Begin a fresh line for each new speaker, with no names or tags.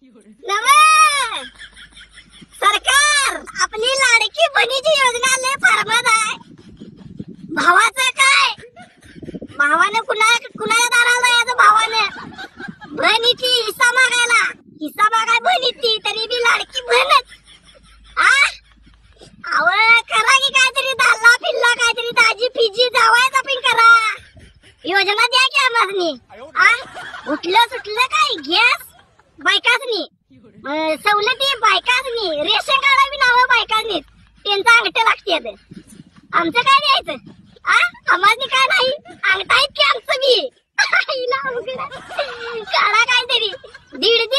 नवा सरकार आपली लाडकी बहिणीची योजना लय फार्मात आहे. भावाचं काय, भावाने कुणाला दाराला यायचं, भावाने बहिणीची हिस्सा मागाय बहिणीची, तरी बी लाडकी बहीणच. अव करा की काहीतरी, दाल्ला फिल्ला काहीतरी, दाजी फिजी जावायचा पण करा, योजना द्या की आम्हासनी. उठलं सुटलं काय गॅस बायकासनी, सवलती बायकासनी, रेशन कार्ड बी नाव बायकासनी, त्यांचा अंगठ लागते. आमचं काय द्यायचं? आम्हासनी काय नाही, अंगठा आहेत की आमचं बी. काढा काहीतरी, 1.5